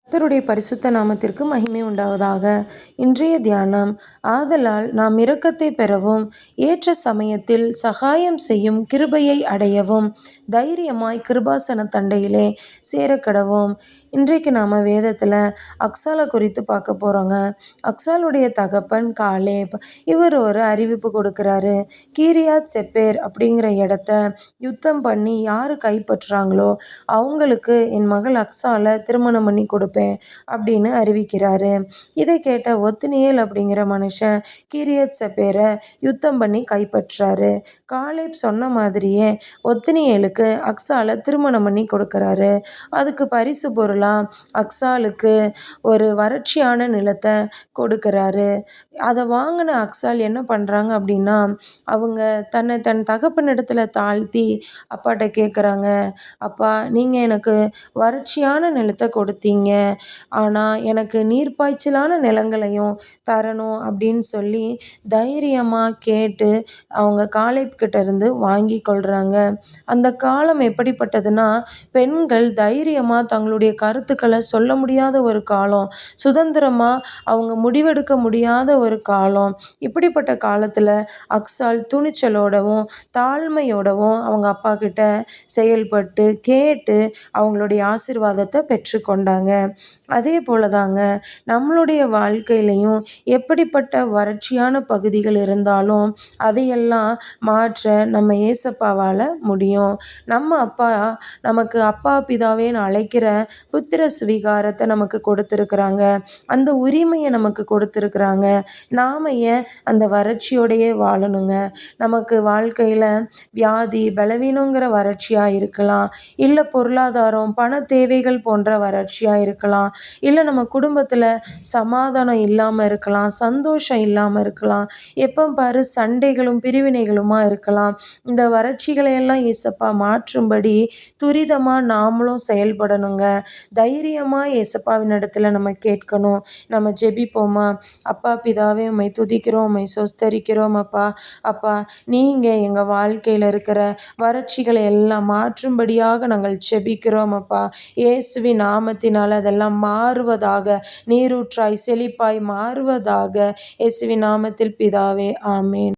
கர்த்தருடைய பரிசுத்த நாமத்திற்கு மகிமை உண்டாவதாக. இன்றைய தியானம், ஆதலால் நாம் இரக்கத்தை பெறவும் ஏற்ற சமயத்தில் சகாயம் செய்யும் கிருபையை அடையவும் தைரியமாய் கிருபாசன தண்டையிலே சேரக்கடவோம். இன்றைக்கு நாம் வேதத்தில் அக்சாலை குறித்து பார்க்க போகிறோங்க. அக்சாலுடைய தகப்பன் காலேப். இவர் ஒரு அறிவிப்பு கொடுக்குறாரு. கீரியாத் செப்பேர் அப்படிங்கிற இடத்த யுத்தம் பண்ணி யார் கைப்பற்றுறாங்களோ அவங்களுக்கு என் மகள் அக்சாலை திருமணம் பண்ணி கொடுப்பேன் அப்படின்னு அறிவிக்கிறாரு. இதை கேட்ட ஒத்னியேல் அப்படிங்கிற மனுஷன் கீரியத் செப்பேரை யுத்தம் பண்ணி கைப்பற்றாரு. காலேப் சொன்ன மாதிரியே ஒத்னியேலுக்கு அக்சாலை திருமணம் பண்ணி கொடுக்குறாரு. அதுக்கு பரிசு பொருளா அக்சாலுக்கு ஒரு வறட்சியான நிலத்தை கொடுக்குறாரு. அதை வாங்கின அக்சால் என்ன பண்ணுறாங்க அப்படின்னா, அவங்க தன் தகப்பனிடத்துல தாழ்த்தி அப்பாட்ட கேட்குறாங்க, அப்பா நீங்கள் எனக்கு வறட்சியான நிலத்தை கொடுத்தீங்க, ஆனால் எனக்கு நீர்ப்பாய்ச்சலான நிலங்களையும் தரணும் அப்படின்னு சொல்லி தைரியமாக கேட்டு அவங்க காலேப் கிட்ட இருந்து வாங்கி கொள்கிறாங்க. அந்த காலம் எப்படிப்பட்டதுன்னா, பெண்கள் தைரியமாக தங்களுடைய கருத்துக்களை சொல்ல முடியாத ஒரு காலம், சுதந்திரமாக அவங்க முடிவெடுக்க முடியாத ஒரு காலம். இப்படிப்பட்ட காலத்தில் அக்சால் துணிச்சலோடவும் தாழ்மையோடவும் அவங்க அப்பா கிட்ட செயல்பட்டு கேட்டு அவங்களுடைய ஆசீர்வாதத்தை பெற்றுக்கொண்டாங்க. அதே போல தாங்க நம்மளுடைய வாழ்க்கையிலையும் எப்படிப்பட்ட வறட்சியான பகுதிகள் இருந்தாலும் அதையெல்லாம் மாற்ற நம்ம ஏசப்பாவால் முடியும். நம்ம அப்பா நமக்கு அப்பா பிதாவேன்னு அழைக்கிற புத்திர சுவிகாரத்தை நமக்கு கொடுத்துருக்குறாங்க. அந்த உரிமையை நமக்கு கொடுத்துருக்குறாங்க. நாம் ஏன் அந்த வறட்சியோடையே வாழணுங்க? நமக்கு வாழ்க்கையில் வியாதி பலவீனங்கிற வறட்சியாக இருக்கலாம், இல்லை பொருளாதாரம் பண தேவைகள் போன்ற வறட்சியாக இருக்கலாம், இல்லை நம்ம குடும்பத்தில் சமாதானம் இல்லாமல் இருக்கலாம், சந்தோஷம் இல்லாமல் இருக்கலாம், எப்போ பாரு சண்டைகளும் பிரிவினைகளுமா இருக்கலாம். இந்த வறட்சிகளையெல்லாம் ஏசப்பா மாற்றும்படி துரிதமாக நாமளும் செயல்படணுங்க. தைரியமாக ஏசப்பாவின் இடத்துல நம்ம கேட்கணும். நம்ம ஜெபிப்போமா? அப்பா பிதாவே, உம்மை துதிக்கிறோம், உம்மை சொஸ்தரிக்கிறோம் அப்பா. அப்பா நீங்கள் எங்கள் வாழ்க்கையில் இருக்கிற வறட்சிகளை எல்லாம் மாற்றும்படியாக நாங்கள் ஜெபிக்கிறோம் அப்பா. இயேசுவின் நாமத்தினால் அதெல்லாம் மாறுவதாக, நீரூற்றாய் செழிப்பாய் மாறுவதாக. இயேசுவின் நாமத்தில் பிதாவே, ஆமேன்.